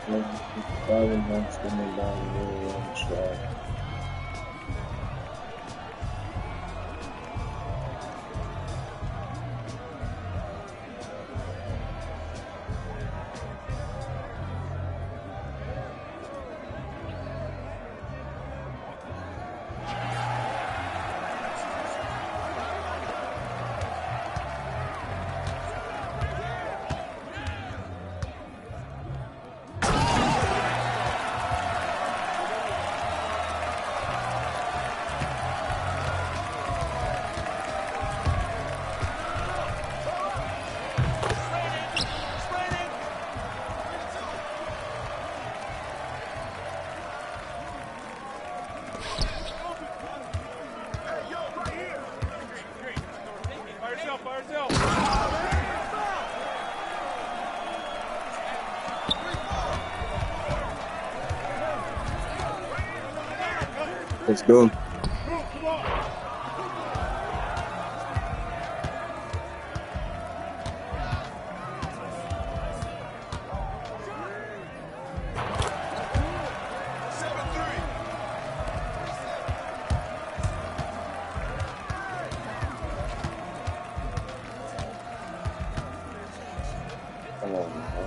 Probably wants to move down really on the track. Let's go. Come on, man.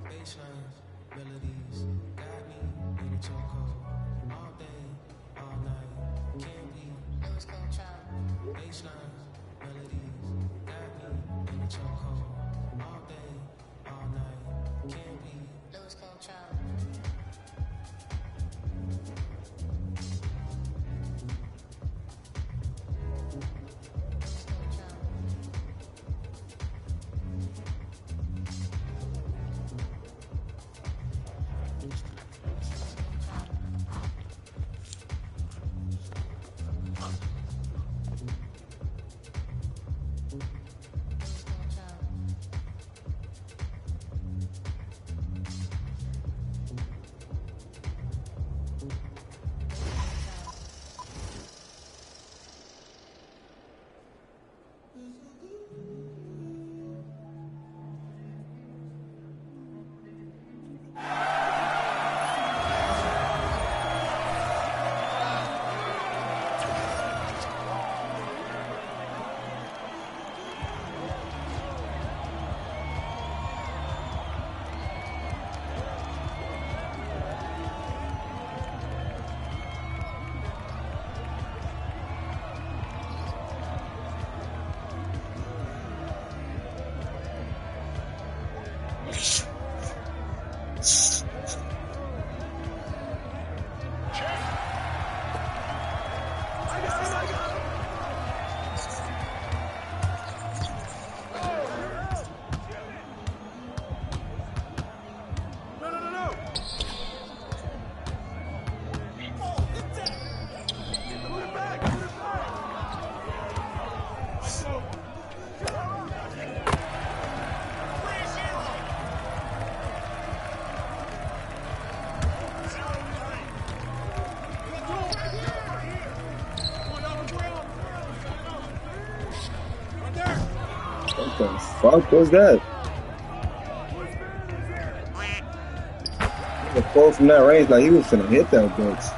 Basslines, melodies, got me in a choke. fuck was that? He was close from that range, like he was finna hit that bitch.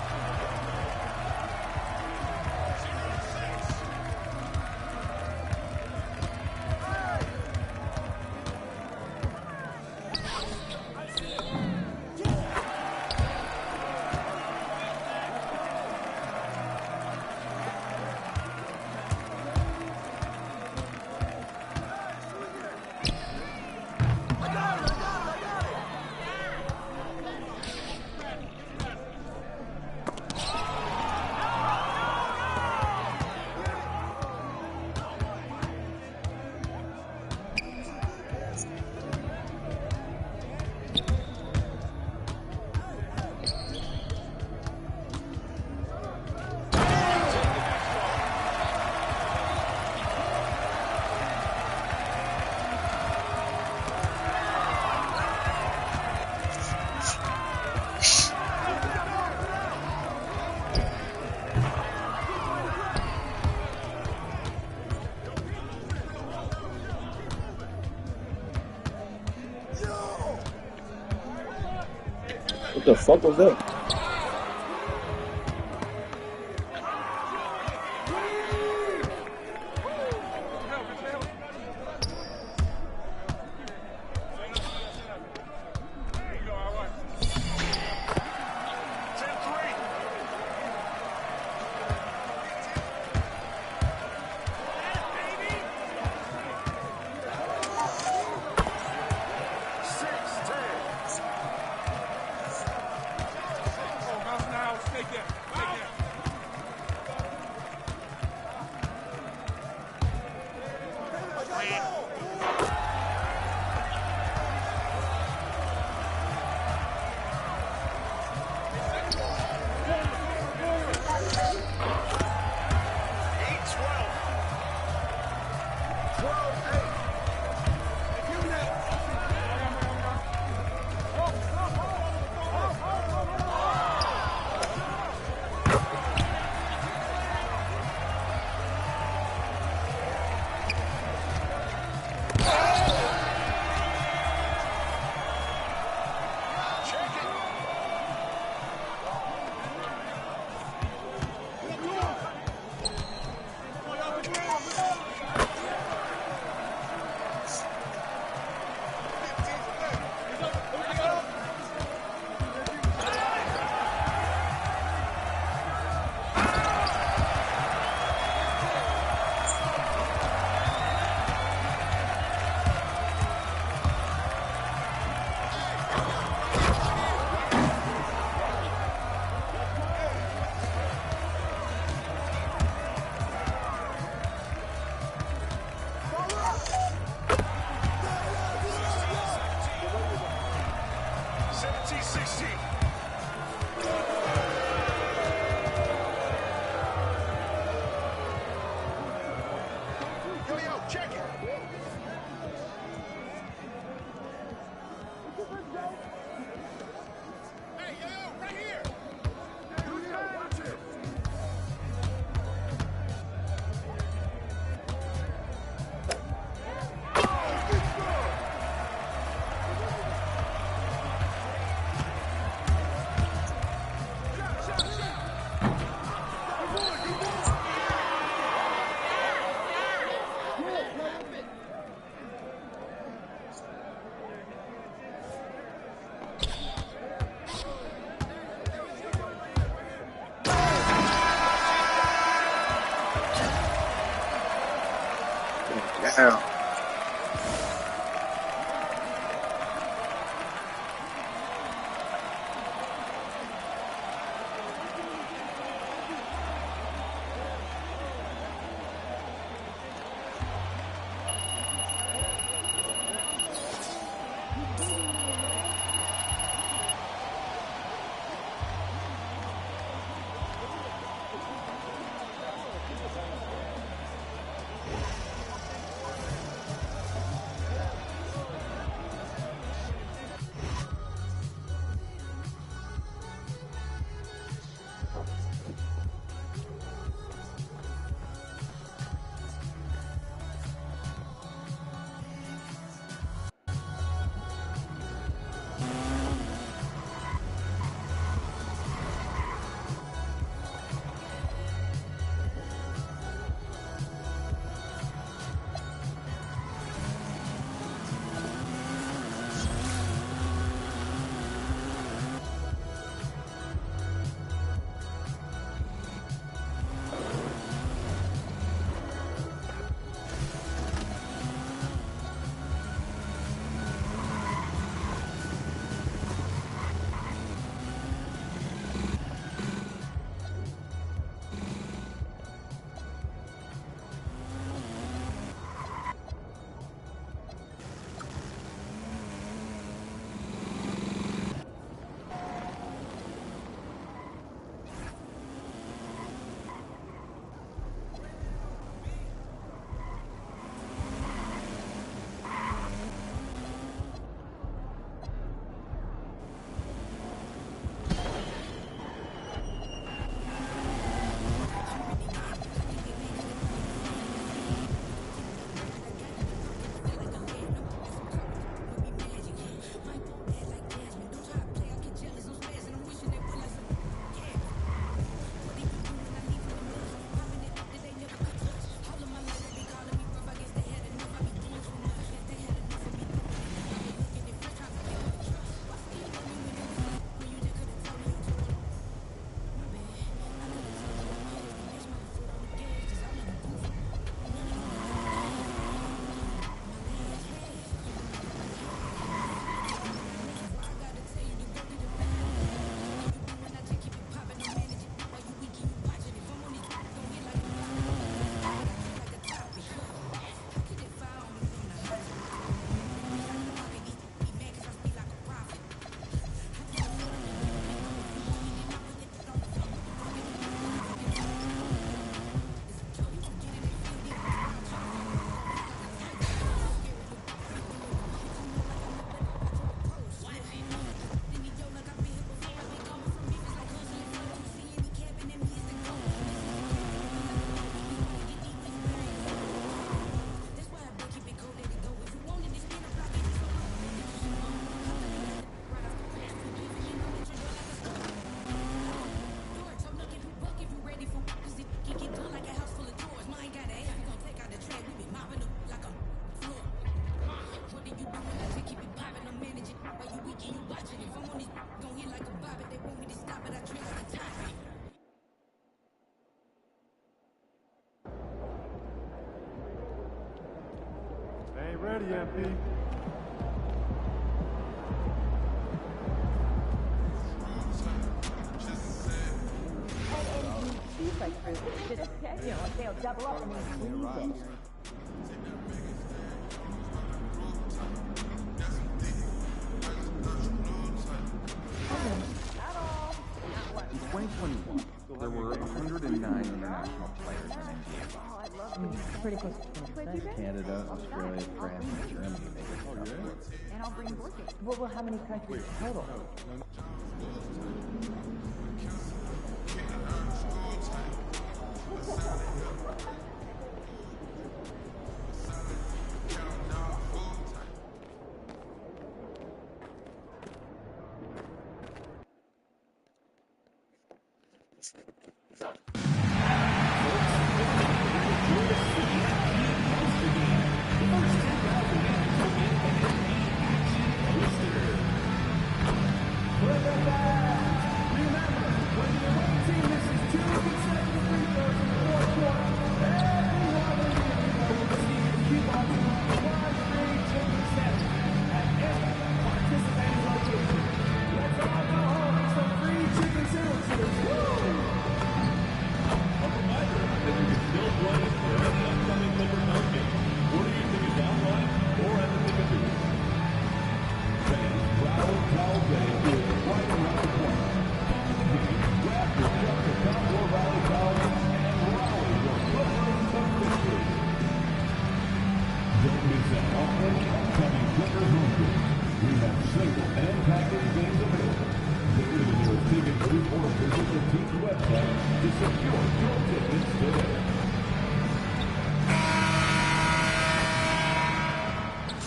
What the fuck was that? Damn. Get ready, MP. They'll double up and increase it. In 2021, there were 109 international players in NBA. It's pretty close to 20%. Canada, Australia, France, and Germany made it. And I'll bring board games. Well, how many countries total?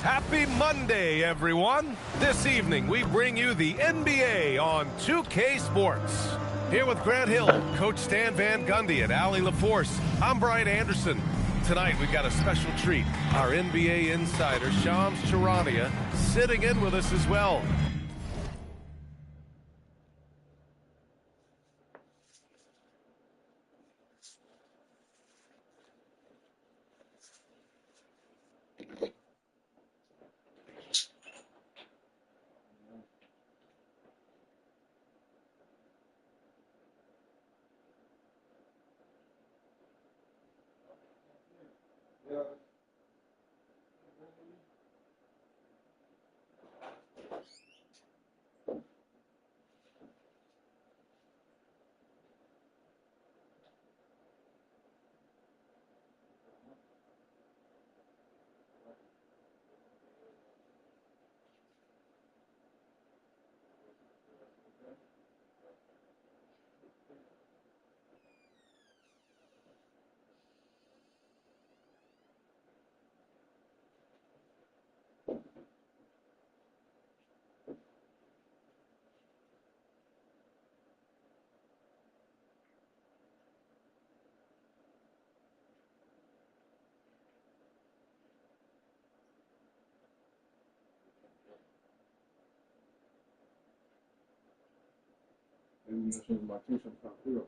Happy Monday, everyone. This evening, we bring you the NBA on 2K Sports. Here with Grant Hill, Coach Stan Van Gundy, and Allie LaForce. I'm Brian Anderson. Tonight, we've got a special treat. Our NBA insider, Shams Charania, sitting in with us as well. Maybe you should my t-shirt top zero.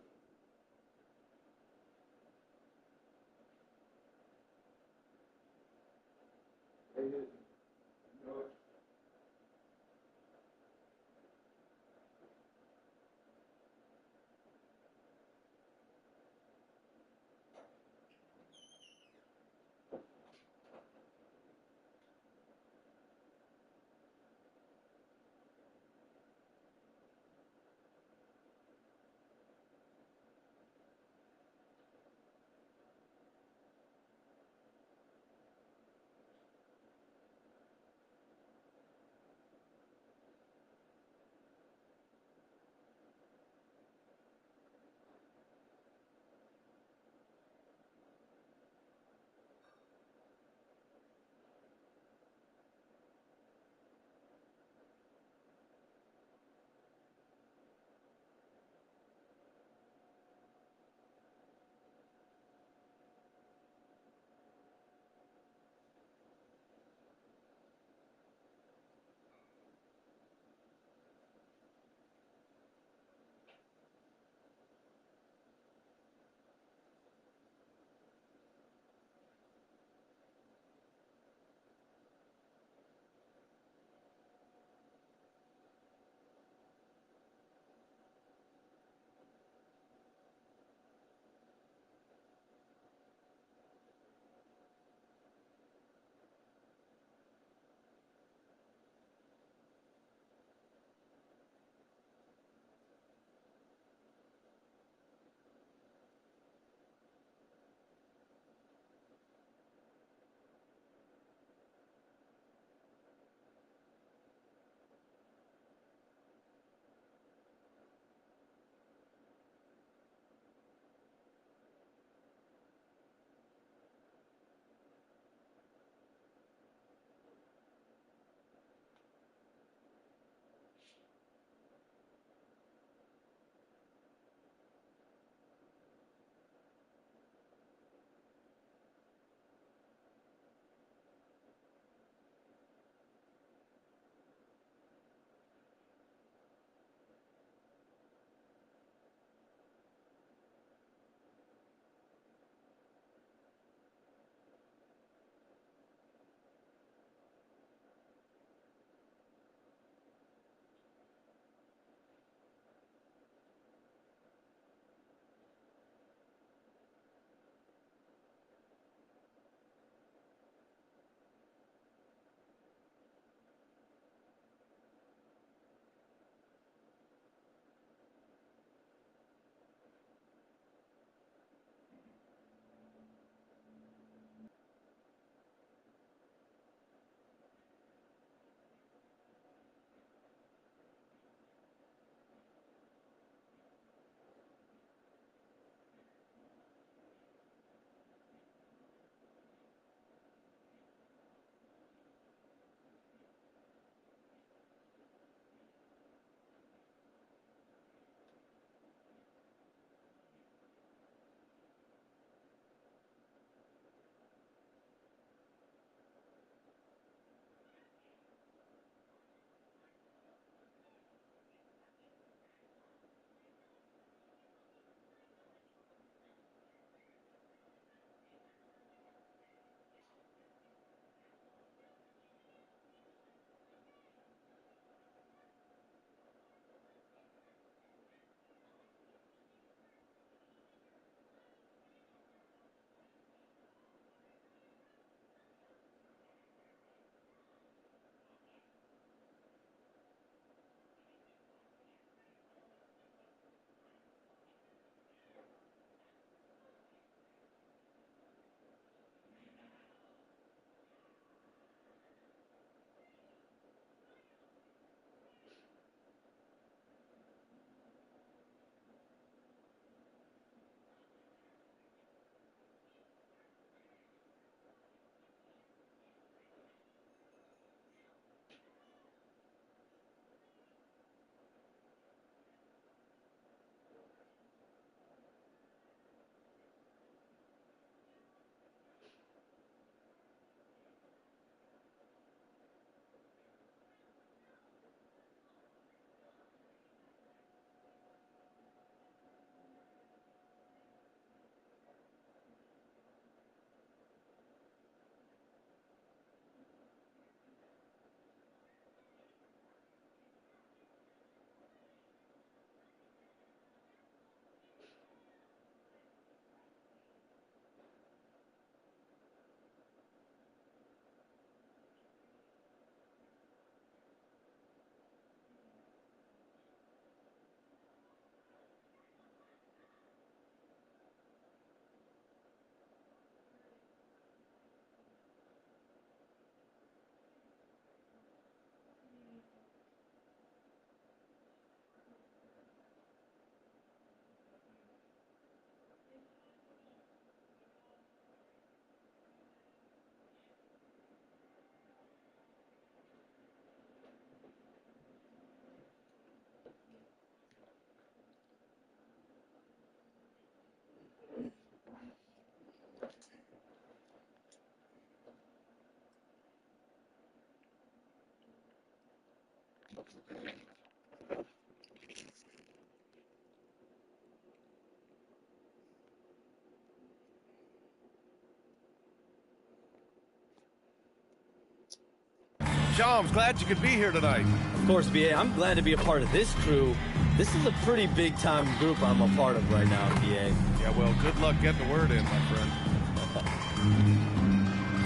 Shams, glad you could be here tonight. Of course, BA, I'm glad to be a part of this crew. This is a pretty big-time group I'm a part of right now, BA. Yeah, well, good luck getting the word in, my friend.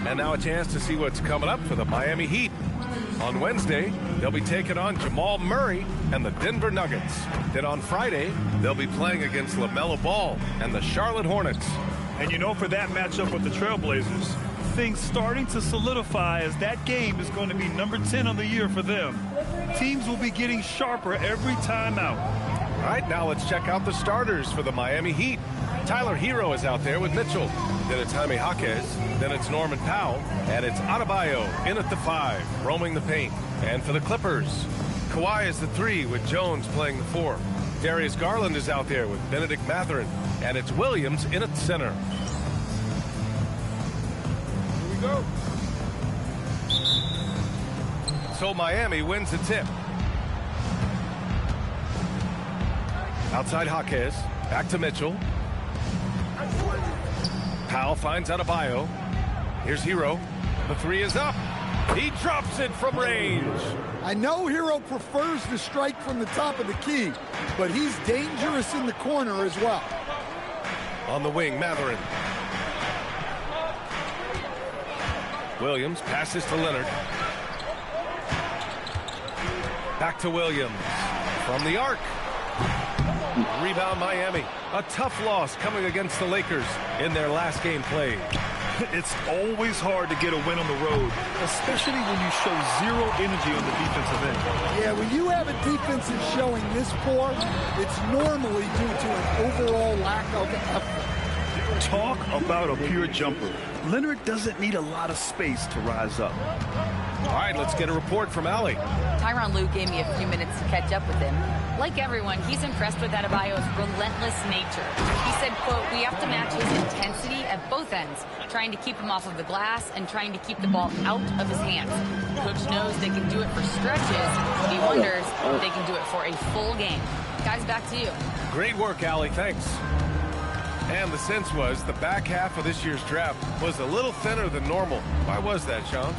And now a chance to see what's coming up for the Miami Heat. On Wednesday, they'll be taking on Jamal Murray and the Denver Nuggets. Then on Friday, they'll be playing against LaMelo Ball and the Charlotte Hornets. And you know, for that matchup with the Trailblazers, things starting to solidify as that game is going to be number 10 on the year for them. Teams will be getting sharper every time out. All right, now let's check out the starters for the Miami Heat. Tyler Hero is out there with Mitchell. Then it's Jaime Jaquez. Then it's Norman Powell. And it's Adebayo in at the 5, roaming the paint. And for the Clippers, Kawhi is the 3 with Jones playing the 4. Darius Garland is out there with Benedict Mathurin. And it's Williams in at center. Here we go. So Miami wins the tip. Outside Jaquez. Back to Mitchell. Powell finds Adebayo. Here's Hero. The 3 is up. He drops it from range. I know Hero prefers to strike from the top of the key, but he's dangerous in the corner as well. On the wing, Mathurin. Williams passes to Leonard. Back to Williams. From the arc. Rebound Miami. A tough loss coming against the Lakers in their last game played. It's always hard to get a win on the road, especially when you show zero energy on the defensive end. Yeah, when you have a defense that's showing this poor, it's normally due to an overall lack of effort. Talk about a pure jumper. Leonard doesn't need a lot of space to rise up. All right, let's get a report from Allie. Tyronn Lue gave me a few minutes to catch up with him. Like everyone, he's impressed with Adebayo's relentless nature. He said, quote, "We have to match his intensity at both ends, trying to keep him off of the glass and trying to keep the ball out of his hands. Coach knows they can do it for stretches. He wonders if they can do it for a full game." Guys, back to you. Great work, Allie. Thanks. And the sense was the back half of this year's draft was a little thinner than normal. Why was that, Shams?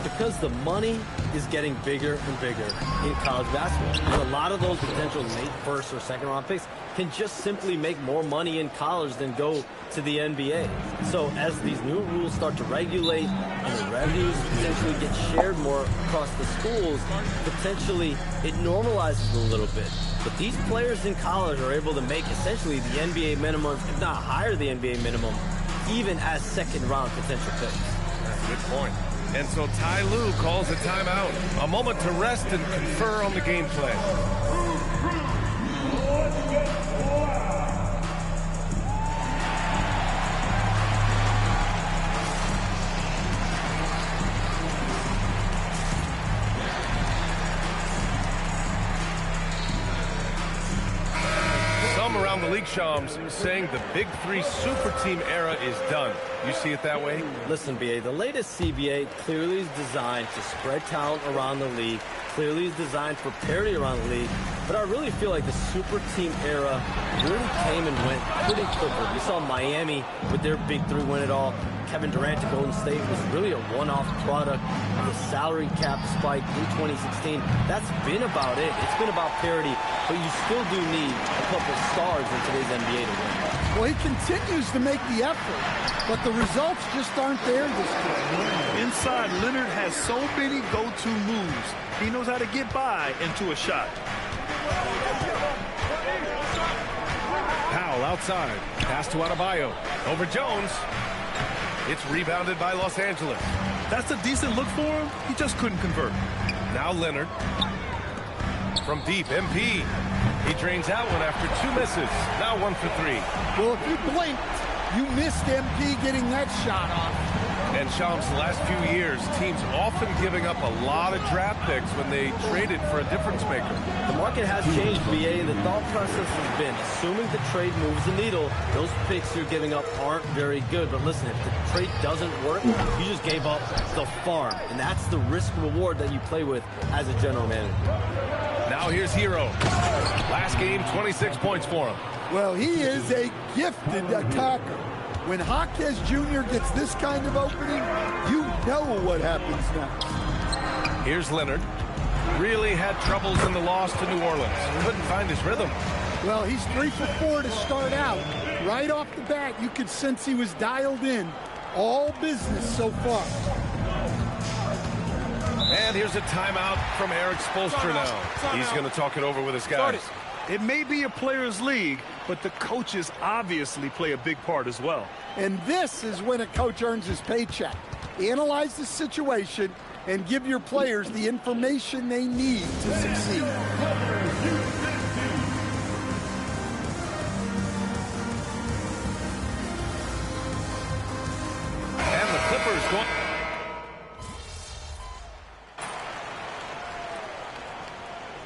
Because the money is getting bigger and bigger in college basketball. And a lot of those potential late first or second round picks can just simply make more money in college than go to the NBA. So as these new rules start to regulate and the revenues potentially get shared more across the schools, potentially it normalizes a little bit. But these players in college are able to make essentially the NBA minimum, if not higher the NBA minimum, even as second round potential picks. That's a good point. And so Ty Lue calls a timeout. A moment to rest and confer on the game plan. Some around the league, Shams, saying the Big Three super team era is done. You see it that way? Listen, BA, the latest CBA clearly is designed to spread talent around the league, clearly is designed for parity around the league, but I really feel like the super team era really came and went pretty quickly. We saw Miami with their Big Three win it all. Kevin Durant to Golden State was really a one-off product of the salary cap spike in 2016. That's been about it. It's been about parity, but you still do need a couple stars in today's NBA to win. Well, he continues to make the effort, but the results just aren't there this year. Inside, Leonard has so many go-to moves. He knows how to get by into a shot. Powell outside. Pass to Adebayo. Over Jones. It's rebounded by Los Angeles. That's a decent look for him. He just couldn't convert. Now Leonard. From deep, MP. He drains out one after 2 misses. Now 1 for 3. Well, if you blinked, you missed MP getting that shot off. And Shams, the last few years, teams often giving up a lot of draft picks when they traded for a difference maker. The market has changed, BA, and the thought process has been, assuming the trade moves the needle, those picks you're giving up aren't very good. But listen, if the trade doesn't work, you just gave up the farm. And that's the risk-reward that you play with as a general manager. Now here's Hero. Last game, 26 points for him. Well, he is a gifted attacker. When Jaquez Jr. gets this kind of opening, you know what happens next. Here's Leonard. Really had troubles in the loss to New Orleans. Couldn't find his rhythm. Well, he's 3 for 4 to start out. Right off the bat, you could sense he was dialed in. All business so far. And here's a timeout from Eric Spoelstra now. He's going to talk it over with his guys. It may be a players' league, but the coaches obviously play a big part as well. And this is when a coach earns his paycheck. Analyze the situation and give your players the information they need to succeed. And the Clippers go.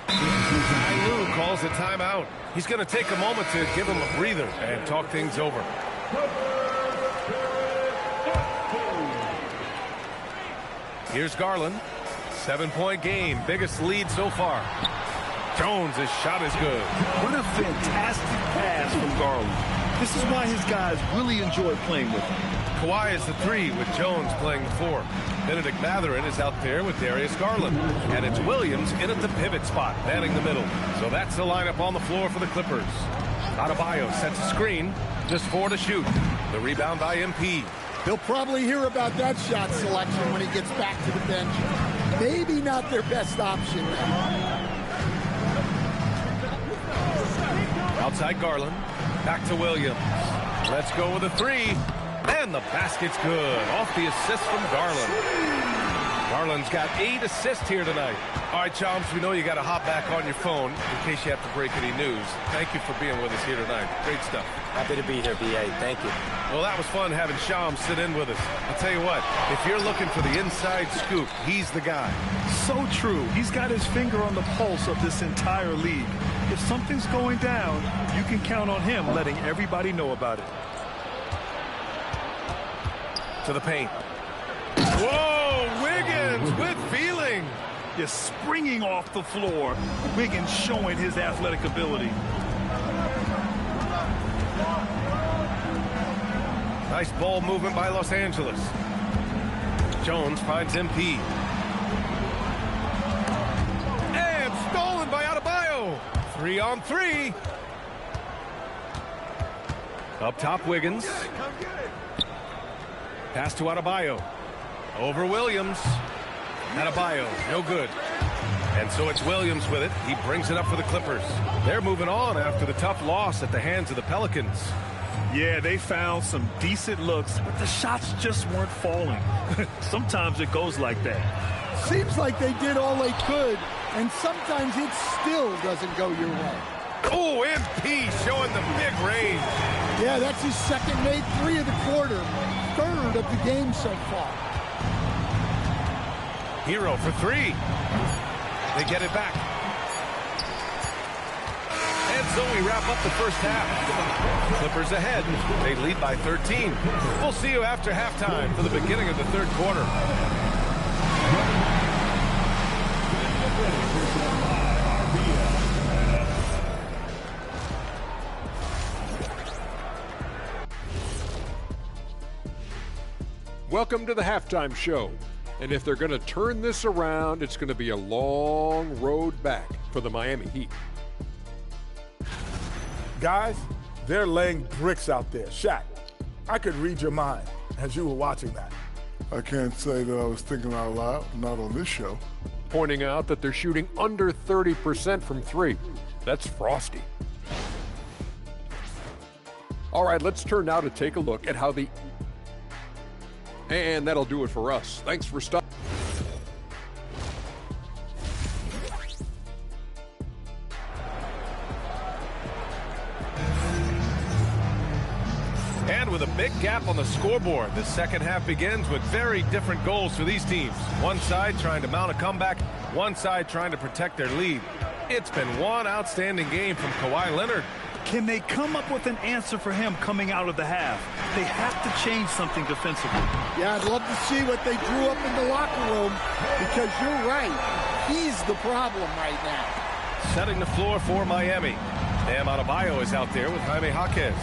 Ty Lue calls a timeout. He's going to take a moment to give him a breather and talk things over. Here's Garland. 7-point game. Biggest lead so far. Jones' shot is good. What a fantastic pass from Garland. This is why his guys really enjoy playing with him. Kawhi is the 3 with Jones playing the 4. Benedict Mathurin is out there with Darius Garland. And it's Williams in at the pivot spot, manning the middle. So that's the lineup on the floor for the Clippers. Adebayo sets a screen. Just 4 to shoot. The rebound by MP. He'll probably hear about that shot selection when he gets back to the bench. Maybe not their best option now. Outside Garland. Back to Williams. Let's go with a 3. And the basket's good. Off the assist from Garland. Garland's got 8 assists here tonight. All right, Chomps, we know you got to hop back on your phone in case you have to break any news. Thank you for being with us here tonight. Great stuff. Happy to be here, B.A. Thank you. Well, that was fun having Shams sit in with us. I'll tell you what, if you're looking for the inside scoop, he's the guy. So true. He's got his finger on the pulse of this entire league. If something's going down, you can count on him letting everybody know about it. To the paint. Whoa, Wiggins with feeling. Just springing off the floor. Wiggins showing his athletic ability. Nice ball movement by Los Angeles. Jones finds MP. And stolen by Adebayo. 3-on-3. Up top, Wiggins. Pass to Adebayo. Over Williams. Adebayo, no good. And so it's Williams with it. He brings it up for the Clippers. They're moving on after the tough loss at the hands of the Pelicans. Yeah, they found some decent looks, but the shots just weren't falling. Sometimes it goes like that. Seems like they did all they could, and sometimes it still doesn't go your way. Oh, MP showing the big range. Yeah, that's his second made 3 of the quarter, 3rd of the game so far. Hero for 3. They get it back. And so we wrap up the first half. Clippers ahead. They lead by 13. We'll see you after halftime for the beginning of the 3rd quarter. Welcome to the halftime show. And if they're going to turn this around, it's going to be a long road back for the Miami Heat. Guys, they're laying bricks out there. Shaq, I could read your mind as you were watching that. I can't say that I was thinking out loud, not on this show. Pointing out that they're shooting under 30% from 3. That's frosty. All right, let's turn now to take a look at how the... And that'll do it for us. Thanks for stopping. And with a big gap on the scoreboard, the second half begins with very different goals for these teams. One side trying to mount a comeback, one side trying to protect their lead. It's been one outstanding game from Kawhi Leonard. Can they come up with an answer for him coming out of the half? They have to change something defensively. Yeah, I'd love to see what they drew up in the locker room, because you're right. He's the problem right now. Setting the floor for Miami. Bam Adebayo is out there with Jaime Jaquez.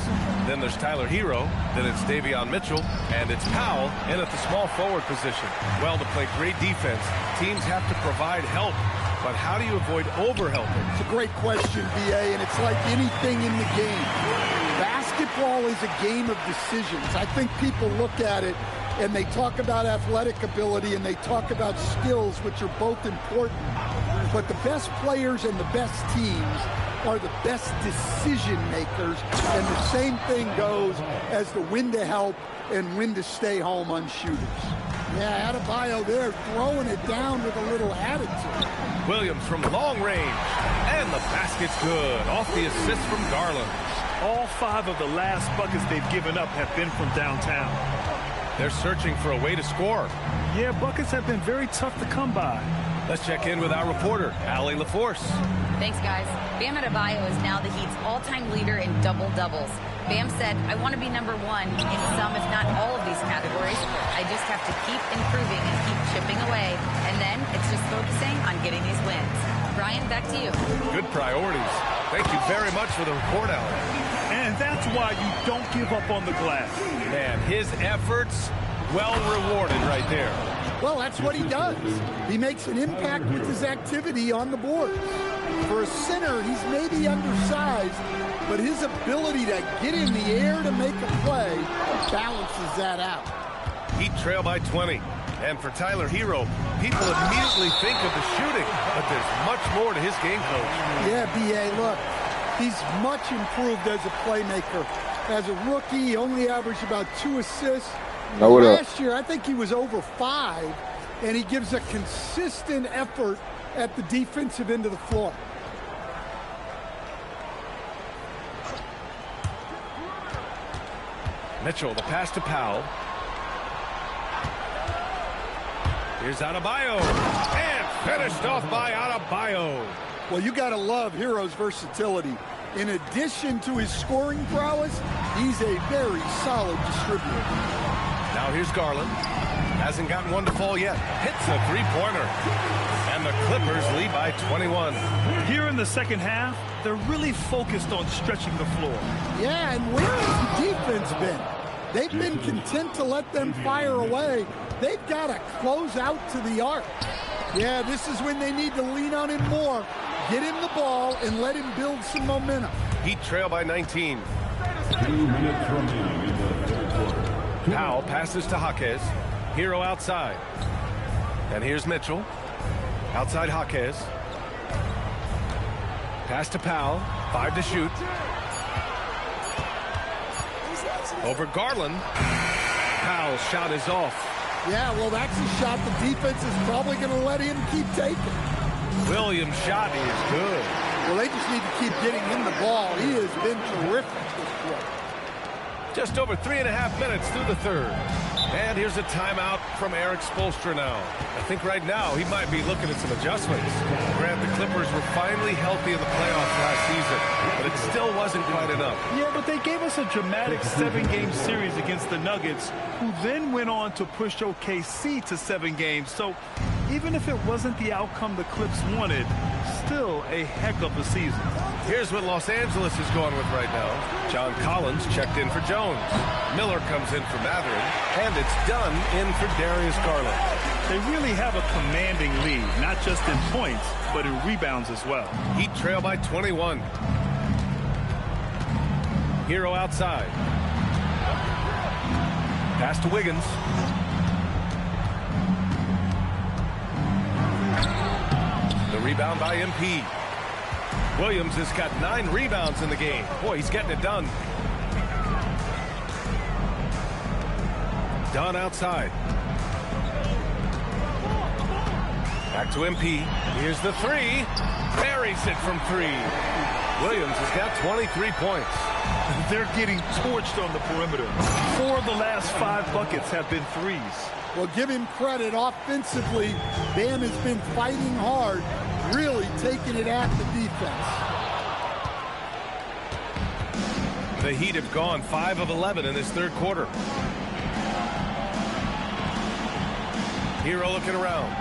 Then there's Tyler Hero. Then it's Davion Mitchell. And it's Powell in at the small forward position. Well, to play great defense, teams have to provide help. But how do you avoid overhelping? It's a great question, B.A., and it's like anything in the game. Basketball is a game of decisions. I think people look at it and they talk about athletic ability and they talk about skills, which are both important. But the best players and the best teams are the best decision makers, and the same thing goes as to when to help and when to stay home on shooters. Yeah, Adebayo there throwing it down with a little attitude. Williams from long range, and the basket's good off the assist from Garland. All 5 of the last buckets they've given up have been from downtown. They're searching for a way to score. Yeah, buckets have been very tough to come by. Let's check in with our reporter, Allie LaForce. Thanks, guys. Bam Adebayo is now the Heat's all-time leader in double-doubles. Bam said, I want to be #1 in some, if not all, of these categories. I just have to keep improving and keep chipping away. And then it's just focusing on getting these wins. Brian, back to you. Good priorities. Thank you very much for the report, Allie. And that's why you don't give up on the glass. Man, his efforts, well rewarded right there. Well, that's what he does. He makes an impact with his activity on the board. For a center, he's maybe undersized, but his ability to get in the air to make a play balances that out. Heat trail by 20. And for Tyler Hero, people immediately think of the shooting, but there's much more to his game, Coach. Yeah, B.A., look, he's much improved as a playmaker. As a rookie, he only averaged about 2 assists. Last year, I think he was over 5, and he gives a consistent effort at the defensive end of the floor. Mitchell, the pass to Powell. Here's Adebayo, and finished off by Adebayo. Well, you got to love Hero's versatility. In addition to his scoring prowess, he's a very solid distributor. Now here's Garland. Hasn't gotten one to fall yet. Hits a three-pointer. And the Clippers lead by 21. Here in the second half, they're really focused on stretching the floor. Yeah, and where has the defense been? They've been content to let them fire away. They've got to close out to the arc. Yeah, this is when they need to lean on him more. Get him the ball and let him build some momentum. Heat trail by 19. 2 minutes remaining in the third quarter. Powell passes to Jaquez. Hero outside. And here's Mitchell. Outside Jaquez. Pass to Powell. 5 to shoot. Over Garland. Powell's shot is off. Yeah, well, that's a shot the defense is probably going to let him keep taking. Williams' shot is good. Well, they just need to keep getting him the ball. He has been terrific this quarter. Just over 3.5 minutes through the third. And here's a timeout from Eric Spoelstra now. I think right now he might be looking at some adjustments. Grant, the Clippers were finally healthy in the playoffs last season, but it still wasn't quite enough. Yeah, but they gave us a dramatic 7-game series against the Nuggets, who then went on to push OKC to 7 games. So even if it wasn't the outcome the Clips wanted, still a heck of a season. Here's what Los Angeles is going with right now. John Collins checked in for Jones. Miller comes in for Mathurin. And it's done in for Darius Garland. They really have a commanding lead, not just in points, but in rebounds as well. Heat trail by 21. Hero outside. Pass to Wiggins. The rebound by MP. Williams has got 9 rebounds in the game. Boy, he's getting it done. Dunn outside. Back to MP. Here's the 3. Buries it from 3. Williams has got 23 points. They're getting torched on the perimeter. 4 of the last 5 buckets have been threes. Well, give him credit. Offensively, Bam has been fighting hard, really taking it at the defense. The Heat have gone 5 of 11 in this third quarter. Hero looking around.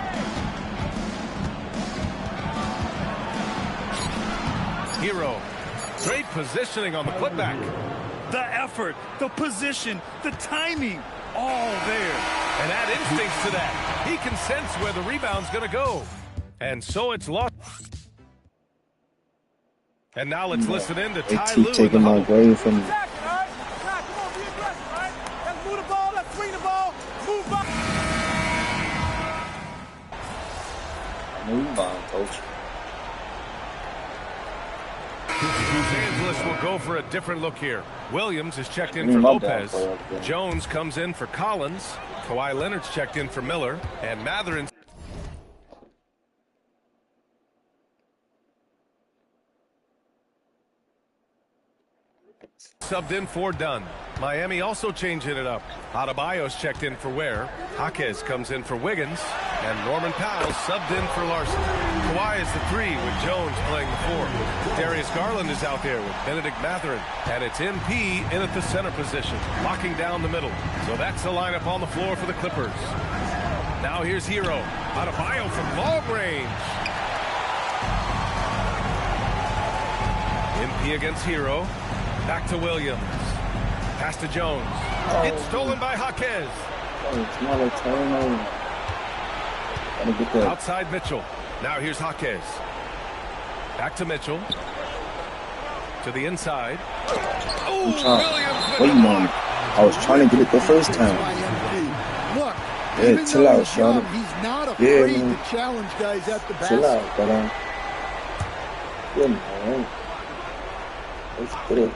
Hero Great positioning on the putback. The effort, the position, the timing, all there. And add instincts to that. He can sense where the rebound's going to go. And so it's lost. And now let's listen in to Ty Lue. Taking my grave from me. Move on, coach. Los Angeles will go for a different look here. Williams is checked in for Lopez. Jones comes in for Collins. Kawhi Leonard's checked in for Miller. And Mathurin subbed in for Dunn. Miami also changing it up. Adebayo's checked in for Ware. Jaquez comes in for Wiggins. And Norman Powell subbed in for Larson. Kawhi is the 3 with Jones playing the 4. Darius Garland is out there with Benedict Mathurin. And it's MP in at the center position, locking down the middle. So that's the lineup on the floor for the Clippers. Now here's Hero. Adebayo from long range. MP against Hero. Back to Williams. Pass to Jones. It's stolen by Jaquez. It's not a turnover. Outside Mitchell. Now here's Jaquez. Back to Mitchell. To the inside. Oh, Williams. Wait, man. I was trying to get it the first time. Look, yeah, chill out, Sean. He's not afraid to challenge guys at the basket. Chill out, but yeah, man. Let's put it.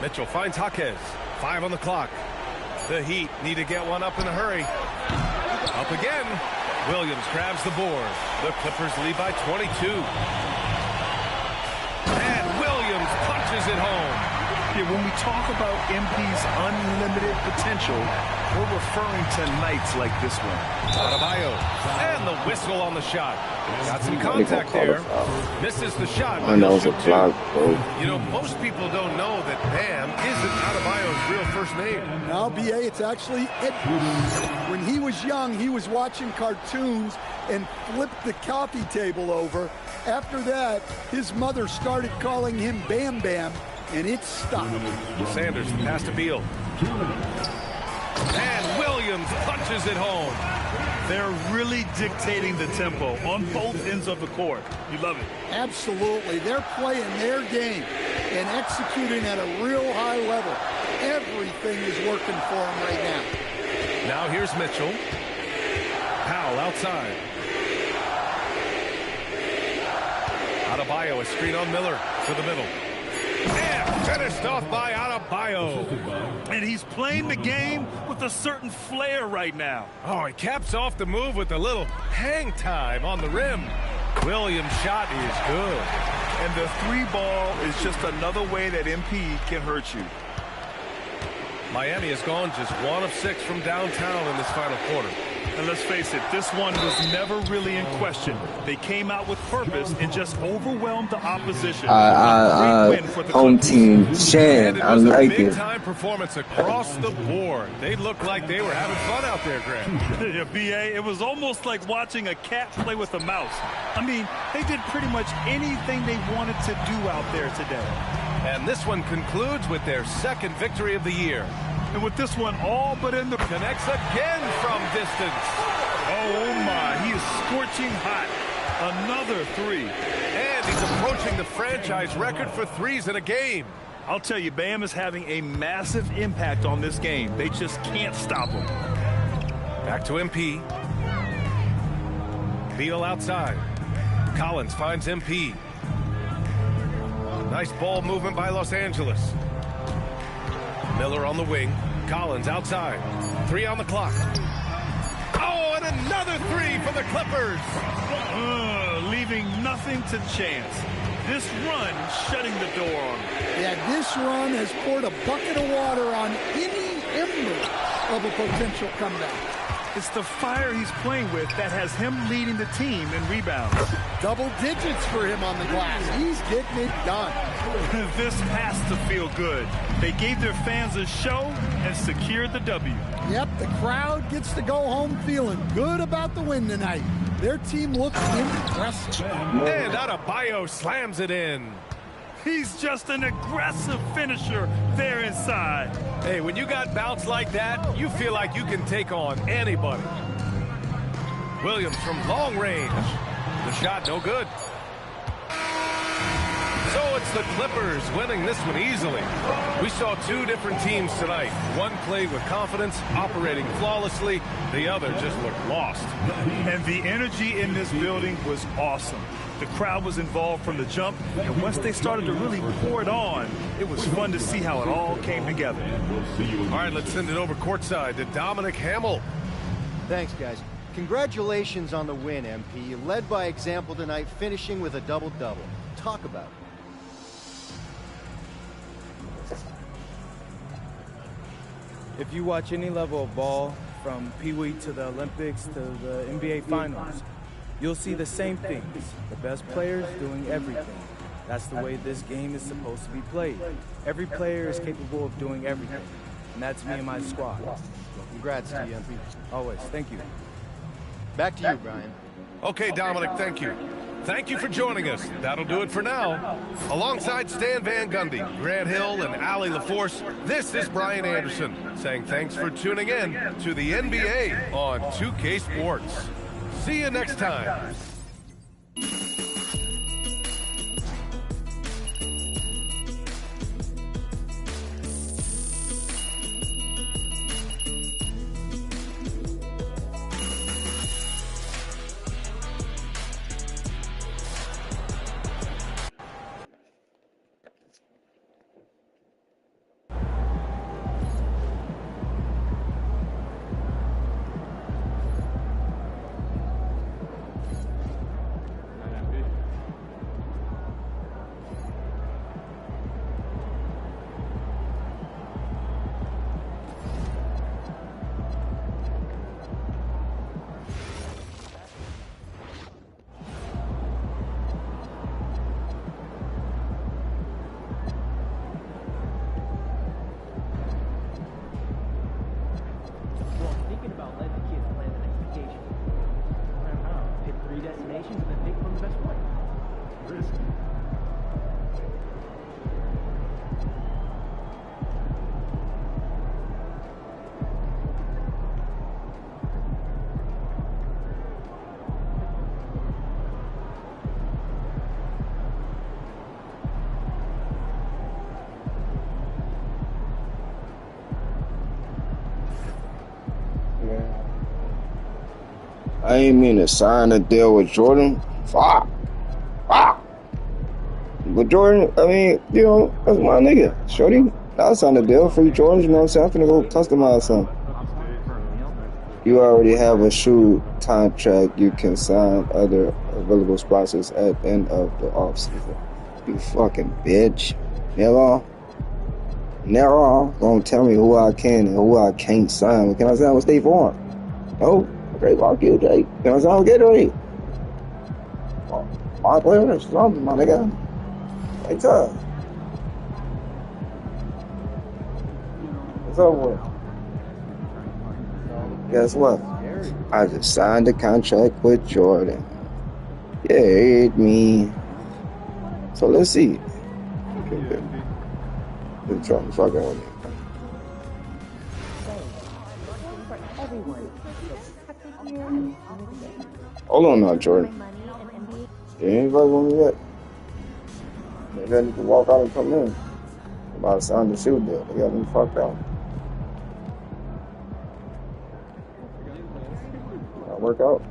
Mitchell finds Jaquez. 5 on the clock. The Heat need to get one up in a hurry. Up again. Williams grabs the board. The Clippers lead by 22. And Williams punches it home. Yeah, when we talk about MP's unlimited potential, we're referring to nights like this one. Adebayo. And the whistle on the shot. Got some contact there. Misses the shot. I know it's a block, bro. You know, most people don't know that Bam isn't Adebayo's real first name. Now, BA, it's actually Ed. When he was young, he was watching cartoons and flipped the coffee table over. After that, his mother started calling him Bam Bam, and it stopped. Sanders pass to Beal. And Williams punches it home. They're really dictating the tempo on both ends of the court. You love it. Absolutely. They're playing their game and executing at a real high level. Everything is working for them right now. Now here's Mitchell. Powell outside. Adebayo, a screen on Miller to the middle. And finished off by Adebayo. And he's playing the game with a certain flair right now. Oh, he caps off the move with a little hang time on the rim. Williams' shot is good. And the 3-ball is just another way that MP can hurt you. Miami has gone just 1 of 6 from downtown in this final quarter. And let's face it, this one was never really in question. They came out with purpose and just overwhelmed the opposition. Home team, Shan, I like it. Big-time performance across the board. They looked like they were having fun out there, Grant. Yeah, BA, it was almost like watching a cat play with a mouse. I mean, they did pretty much anything they wanted to do out there today. And this one concludes with their 2nd victory of the year. And with this one all but in the... Connects again from distance. Oh, my. He is scorching hot. Another 3. And he's approaching the franchise record for 3s in a game. I'll tell you, Bam is having a massive impact on this game. They just can't stop him. Back to MP. Beal outside. Collins finds MP. Nice ball movement by Los Angeles. Miller on the wing. Collins outside. 3 on the clock. Oh, and another 3 for the Clippers. Leaving nothing to chance. This run shutting the door on them. Yeah, this run has poured a bucket of water on any ember of a potential comeback. It's the fire he's playing with that has him leading the team in rebounds. Double digits for him on the glass. He's getting it done. This has to feel good. They gave their fans a show and secured the W. Yep, the crowd gets to go home feeling good about the win tonight. Their team looks impressive. And Adebayo slams it in. He's just an aggressive finisher there inside. Hey, when you got bounce like that, you feel like you can take on anybody. Williams from long range. The shot no good. So it's the Clippers winning this one easily. We saw two different teams tonight. One played with confidence, operating flawlessly. The other just looked lost. And the energy in this building was awesome. The crowd was involved from the jump, and once they started to really pour it on, it was fun to see how it all came together. All right, let's send it over courtside to Dominic Hamill. Thanks, guys. Congratulations on the win, MP. You led by example tonight, finishing with a double-double. Talk about it. If you watch any level of ball, from Pee Wee to the Olympics to the NBA Finals, you'll see the same things. The best players doing everything. That's the way this game is supposed to be played. Every player is capable of doing everything. And that's me and my squad. Congrats to you, MP. Always. Thank you. Back to you, Brian. Okay, Dominic, thank you. Thank you for joining us. That'll do it for now. Alongside Stan Van Gundy, Grant Hill, and Ali LaForce, this is Brian Anderson saying thanks for tuning in to the NBA on 2K Sports. See you next time. I ain't mean to sign a deal with Jordan. Fuck. But Jordan, I mean, you know, that's my nigga. Shorty, I signed a deal for you, Jordan. You know what I'm saying? I'm finna go customize something. You already have a shoe contract. You can sign other available sponsors at the end of the offseason. You fucking bitch. Never gonna tell me who I can and who I can't sign. Can I sign with State Farm? No? Okay, fuck you, Jake. Can I sign with Gatorade? My player or something, my nigga. Hey, tough. It's over with. Guess what? I just signed a contract with Jordan. Yeah, it me. So let's see. Okay, let's try to fuck out with me. Hold on now, Jordan. You ain't fucking with me yet. Maybe I need to walk out and come in. I'm about to sign the shoe deal. They got me fucked out. That'll work out.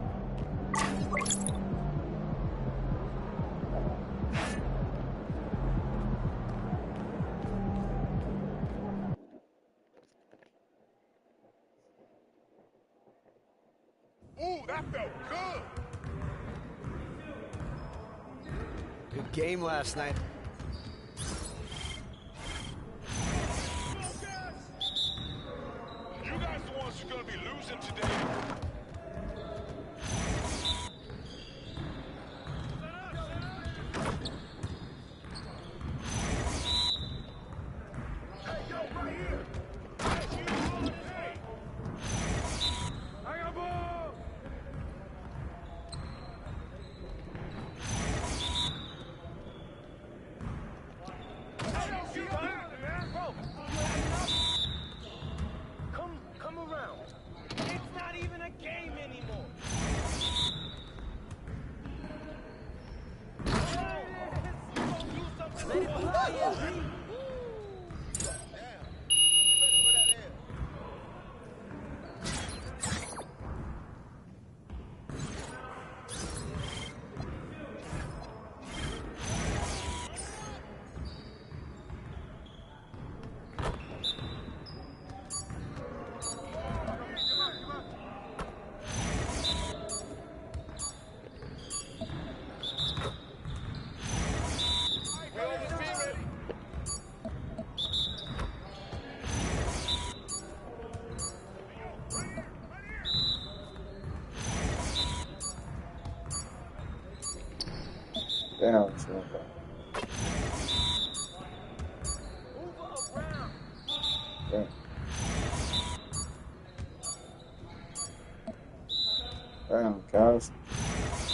Ooh, that felt good. Good game last night. You guys the ones who are going to be losing today. Damn, damn. Damn, guys.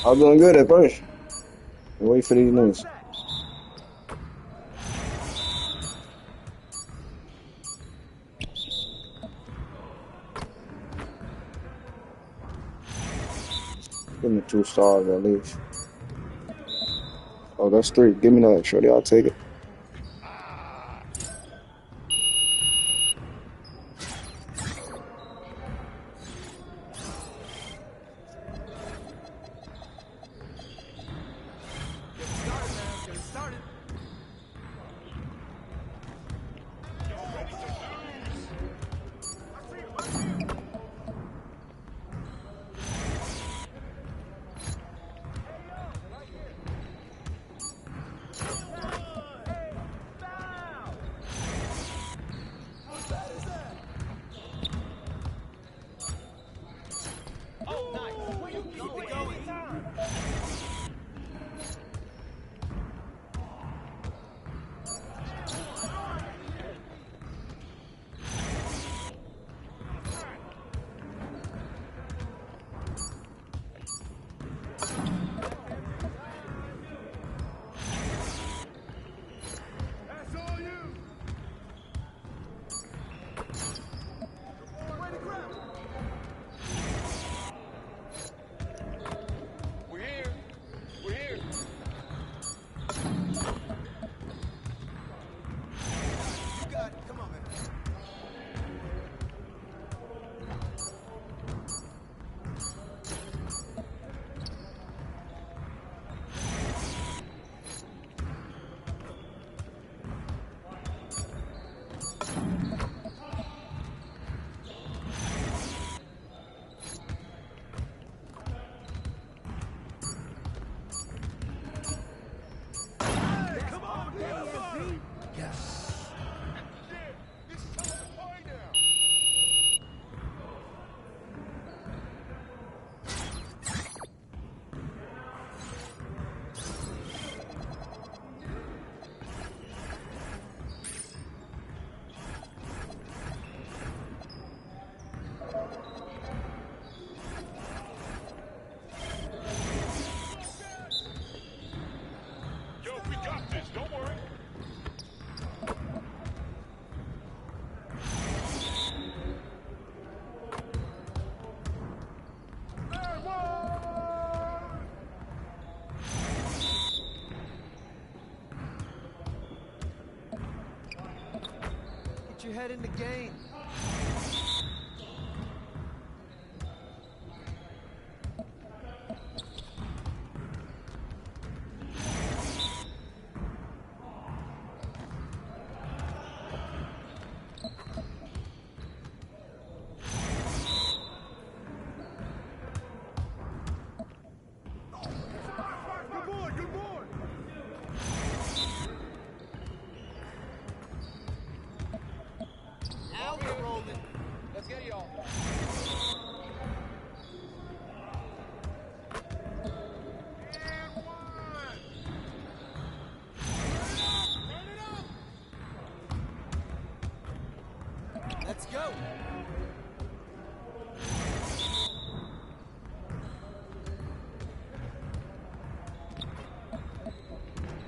I was doing good at first. Wait for these moves. Give me 2 stars at least. Oh, that's 3. Give me that, shorty. I'll take it. Get your head in the game. Let's go.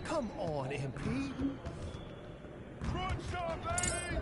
Come on, MP. Good shot, baby.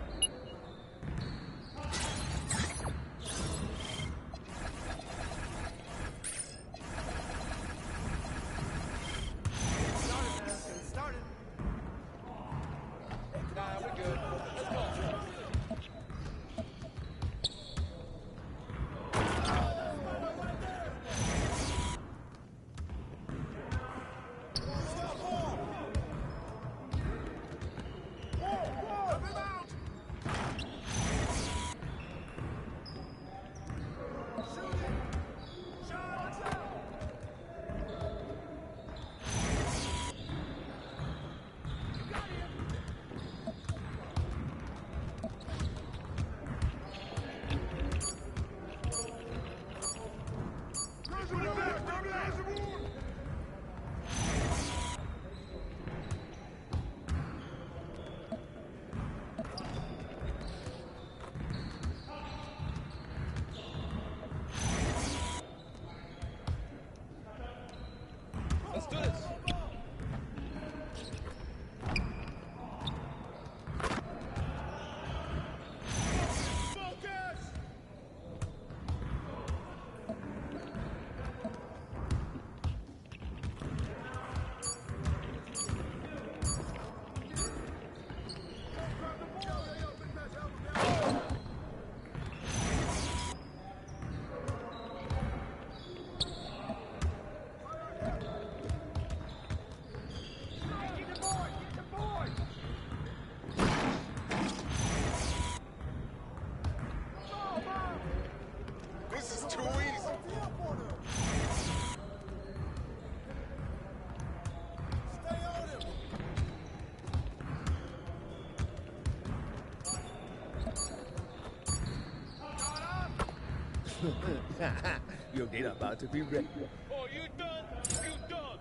Your data about to be ready. Oh, you done? You done?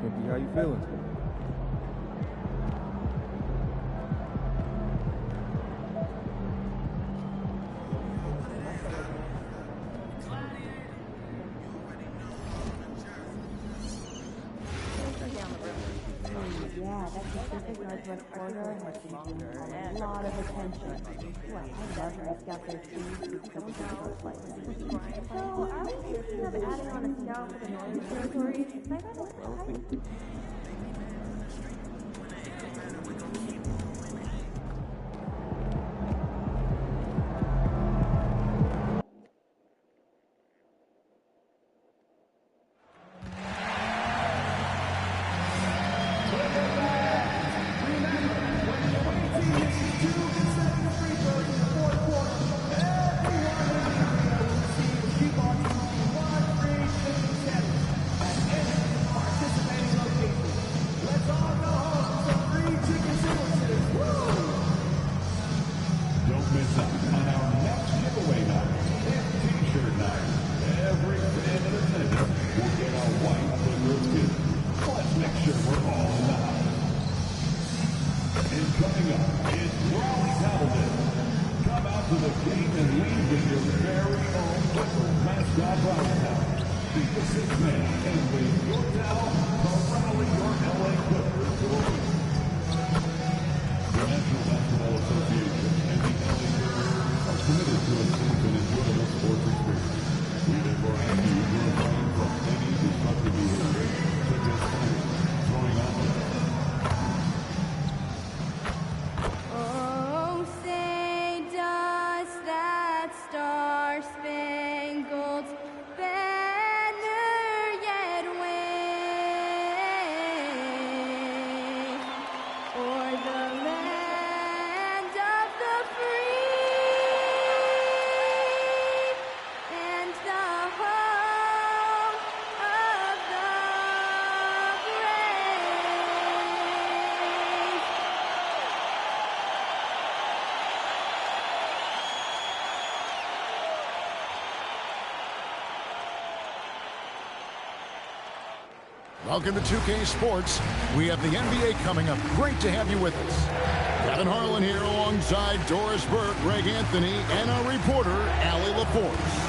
Kenty, how you feeling? Yeah, that Pacific Northwest corridor has been getting a lot of attention. Well, I love when scouts their teams because of the flight. So, are we thinking of adding on a scout for the Northern Territory? I read it. Don't miss out on our next giveaway night and t-shirt night. Every fan in attendance will get a white Clipper skin. Let's make sure we're all in the house. And coming up is Raleigh Hamilton. Come out to the game and leave with your very own Clipper mascot Raleigh Hamilton. Be the sixth man and wave your towel to rally your LA Clippers to a win. The National Basketball Association and the LA Clippers are committed to a safe and enjoyable sports experience. We therefore ask you to refrain from any disruptive behavior, such as fighting, throwing objects. Oh, say does that star-spangled banner yet wave o'er the land of the free and the home of the brave? Welcome to 2K Sports. We have the NBA coming up. Great to have you with us. Kevin Harlan here alongside Doris Burke, Greg Anthony, and our reporter, Allie LaForce.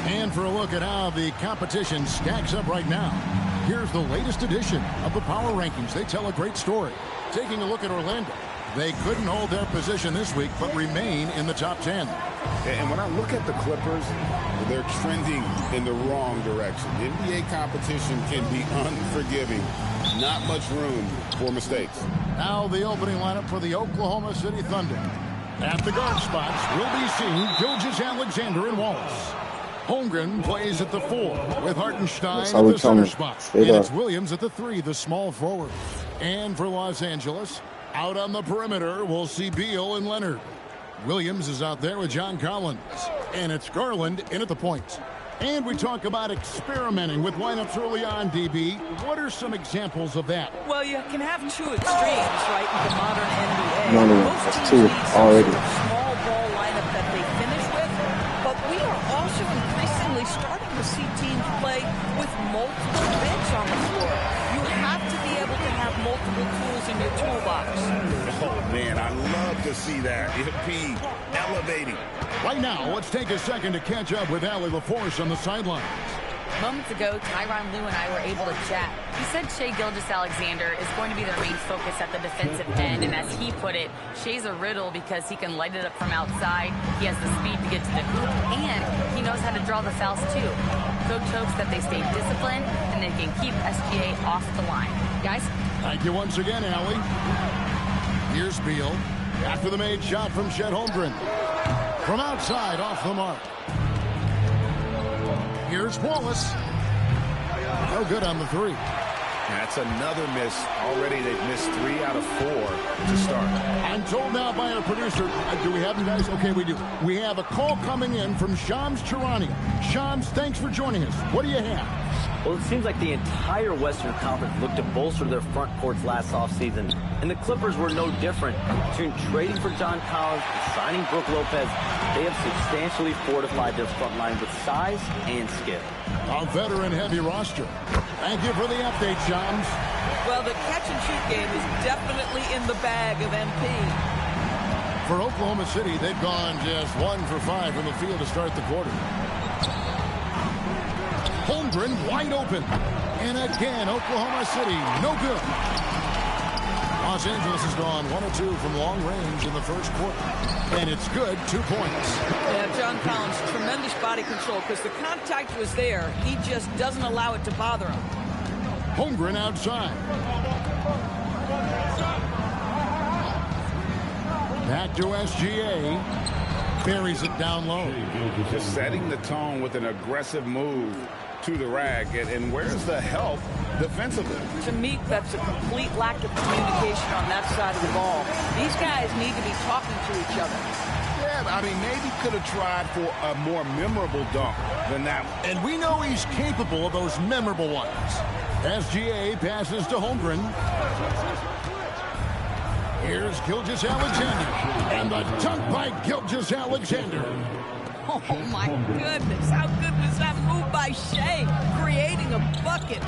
And for a look at how the competition stacks up right now, here's the latest edition of the Power Rankings. They tell a great story. Taking a look at Orlando. They couldn't hold their position this week, but remain in the top 10. And when I look at the Clippers, they're trending in the wrong direction. The NBA competition can be unforgiving. Not much room for mistakes. Now the opening lineup for the Oklahoma City Thunder. At the guard spots will be seen Gilgeous-Alexander and Wallace. Holmgren plays at the 4 with Hartenstein at the center spot. And it's Williams at the 3, the small forward. And for Los Angeles, out on the perimeter, we'll see Beal and Leonard. Williams is out there with John Collins. And it's Garland in at the point. And we talk about experimenting with lineups early on, DB. What are some examples of that? Well, you can have two extremes, right, in the modern NBA. No, that's two already. Small ball lineup that they finish with, but we are also increasingly starting to see teams play with multiple bigs on the floor. You have to be able to have multiple tools in your toolbox. Oh, man, I love to see that. MP elevating. Right now, let's take a second to catch up with Allie LaForce on the sidelines. Moments ago, Tyronn Lue and I were able to chat. He said Shai Gilgeous-Alexander is going to be their main focus at the defensive end, and as he put it, Shai's a riddle because he can light it up from outside, he has the speed to get to the hoop, and he knows how to draw the fouls too. Coach hopes that they stay disciplined and they can keep SGA off the line. Guys? Thank you once again, Allie. Here's Beal. After the made shot from Chet Holmgren. From outside, off the mark. Here's Wallace. No good on the 3. That's another miss. Already they've missed 3 out of 4 to start. I'm told now by our producer, do we have them, guys? Okay, we do. We have a call coming in from Shams Charania. Shams, thanks for joining us. What do you have? Well, it seems like the entire Western Conference looked to bolster their front courts last offseason, and the Clippers were no different. Between trading for John Collins and signing Brook Lopez, they have substantially fortified their front line with size and skill. A veteran-heavy roster. Thank you for the update, Shams. Well, the catch-and-shoot game is definitely in the bag of MP. For Oklahoma City, they've gone just 1 for 5 from the field to start the quarter. Holmgren wide open. And again, Oklahoma City, no good. Los Angeles has gone 1 or 2 from long range in the first quarter. And it's good, 2 points. Yeah, John Collins, tremendous body control because the contact was there. He just doesn't allow it to bother him. Holmgren outside. Back to SGA. Buries it down low. Just setting the tone with an aggressive move to the rag. And where's the help defensively? To me, that's a complete lack of communication on that side of the ball. These guys need to be talking to each other. Yeah, I mean, maybe could have tried for a more memorable dunk than that one. And we know he's capable of those memorable ones. SGA passes to Holmgren. Here's Gilgeous-Alexander. And the dunk by Gilgeous-Alexander. Oh, my goodness. How good was that move by Shea? Creating a bucket.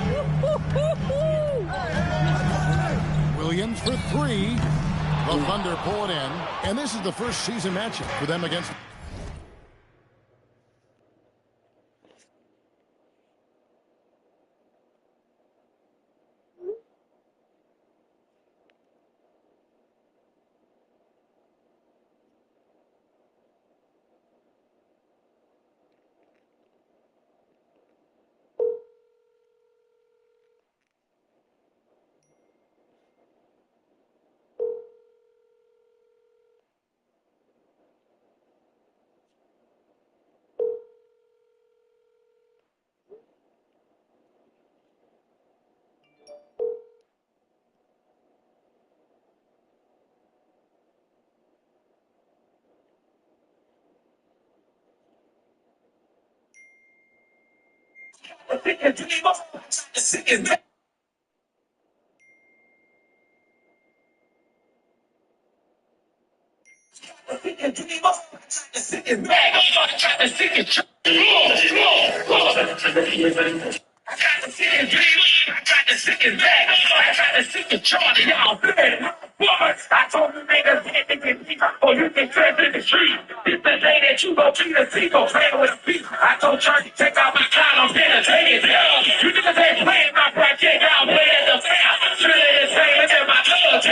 Williams for 3. The Thunder pull it in. And this is the first season matchup for them against... I told you niggas or you can trip in the street. It's the day that you go to the sea, go play with a beat. I told Church, take out my clown, I'm entertaining. You niggas ain't playing my project, I'm playing the fair. Really the same as my club,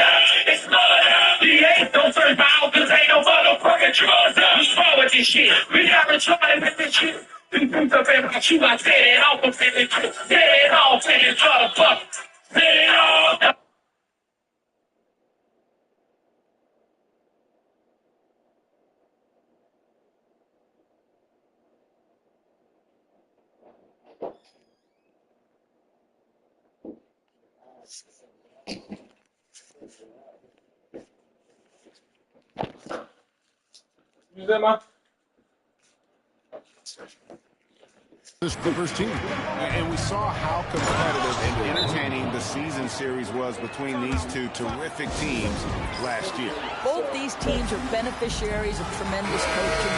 it's blood. D8, don't search my out, cause ain't no motherfucking drugs. We fall with this shit. We got retarded with this shit. You put up in my shoe, I set it off, I'm set it off, and it's motherfucker. Set it off. This Clippers team. And we saw how competitive and entertaining the season series was between these two terrific teams last year. Both these teams are beneficiaries of tremendous coaching.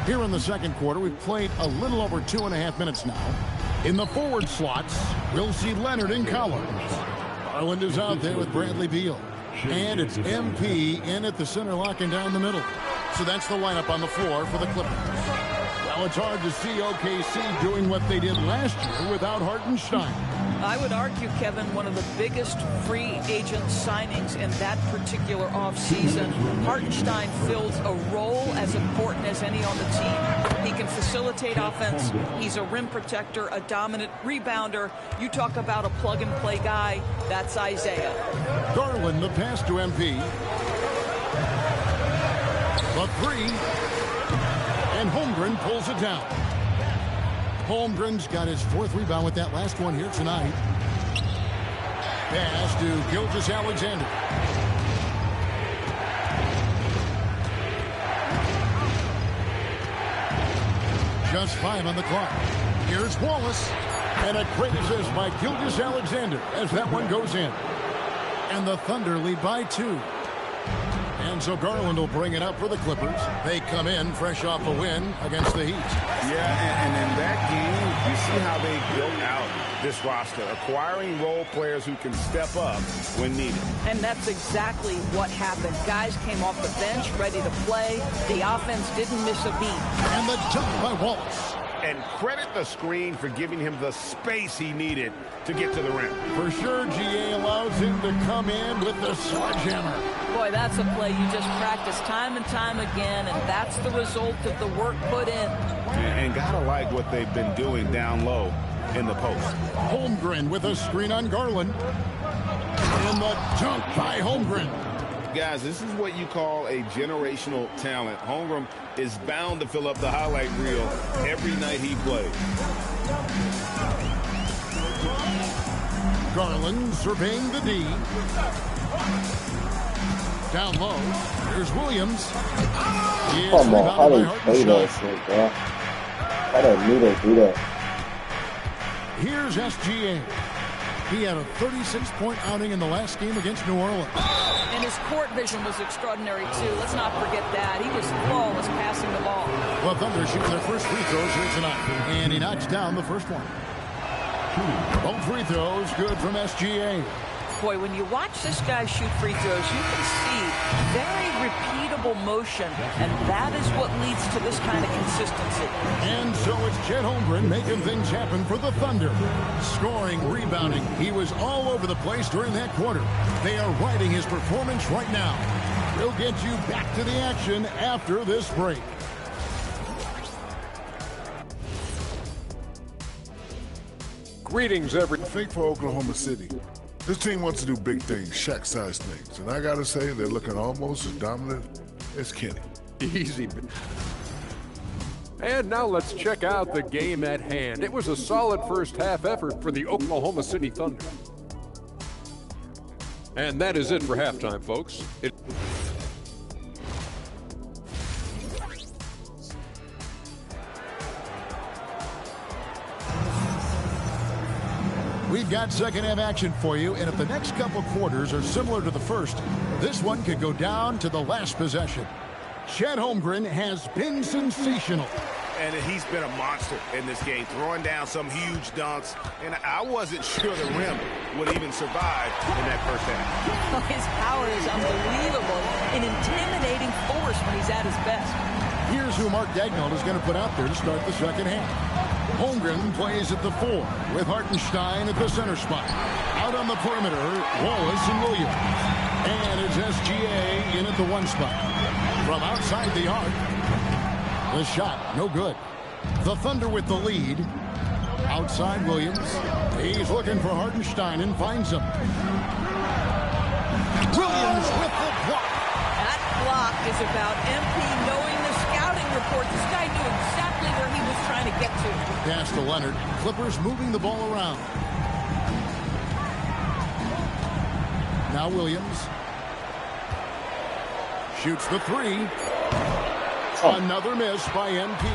Here in the second quarter, we've played a little over 2.5 minutes now. In the forward slots, we'll see Leonard and Collins. Garland is out there with Bradley Beal. And it's MP in at the center, locking down the middle. So that's the lineup on the floor for the Clippers. Well, it's hard to see OKC doing what they did last year without Hartenstein. I would argue, Kevin, one of the biggest free agent signings in that particular offseason. Hartenstein fills a role as important as any on the team. He can facilitate offense. He's a rim protector, a dominant rebounder. You talk about a plug-and-play guy, that's Isaiah. Garland, the pass to MP. The three. And Holmgren pulls it down. Holmgren's got his 4th rebound with that last one here tonight. Pass to Gilgeous-Alexander. Just 5 on the clock. Here's Wallace. And a great assist by Gilgeous-Alexander as that one goes in. And the Thunder lead by 2. And so Garland will bring it up for the Clippers. They come in fresh off a win against the Heat. Yeah, and in that game, you see how they built out this roster, acquiring role players who can step up when needed. And that's exactly what happened. Guys came off the bench ready to play. The offense didn't miss a beat. And the dunk by Wallace. And credit the screen for giving him the space he needed to get to the rim. For sure, GA allows him to come in with the sledgehammer. Boy, that's a play you just practice time and time again, and that's the result of the work put in. And gotta like what they've been doing down low in the post. Holmgren with a screen on Garland. And the dunk by Holmgren. Guys, this is what you call a generational talent. Holmgren is bound to fill up the highlight reel every night he plays. Garland surveying the D. Down low. Here's Williams. Come on, how do you play that shit, bro? How do Noodle do that? Here's SGA. He had a 36-point outing in the last game against New Orleans. And his court vision was extraordinary, too. Let's not forget that. He was flawless passing the ball. Well, Thunder shooting their first free throws here tonight. And he knocks down the first one. Both free throws good from SGA. Boy, when you watch this guy shoot free throws, you can see very repeatable motion, and that is what leads to this kind of consistency. And so it's Chet Holmgren making things happen for the Thunder. Scoring, rebounding. He was all over the place during that quarter. They are riding his performance right now. We'll get you back to the action after this break. Greetings, everyone. I think for Oklahoma City, this team wants to do big things, Shaq-sized things. And I got to say, they're looking almost as dominant as Kenny. Easy. And now let's check out the game at hand. It was a solid first half effort for the Oklahoma City Thunder. And that is it for halftime, folks. We've got second half action for you, and if the next couple quarters are similar to the first, this one could go down to the last possession. Chet Holmgren has been sensational. And he's been a monster in this game, throwing down some huge dunks. And I wasn't sure the rim would even survive in that first half. His power is unbelievable, an intimidating force when he's at his best. Here's who Mark Daigneault is going to put out there to start the second half. Holmgren plays at the 4 with Hartenstein at the center spot. Out on the perimeter, Wallace and Williams. And it's SGA in at the 1 spot. From outside the arc, the shot, no good. The Thunder with the lead. Outside Williams. He's looking for Hartenstein and finds him. Williams with the block. That block is about MP knowing the scouting report. This guy knew exactly where he was trying to get to. Pass to Leonard. Clippers moving the ball around. Now Williams. Shoots the 3. Another miss by MP.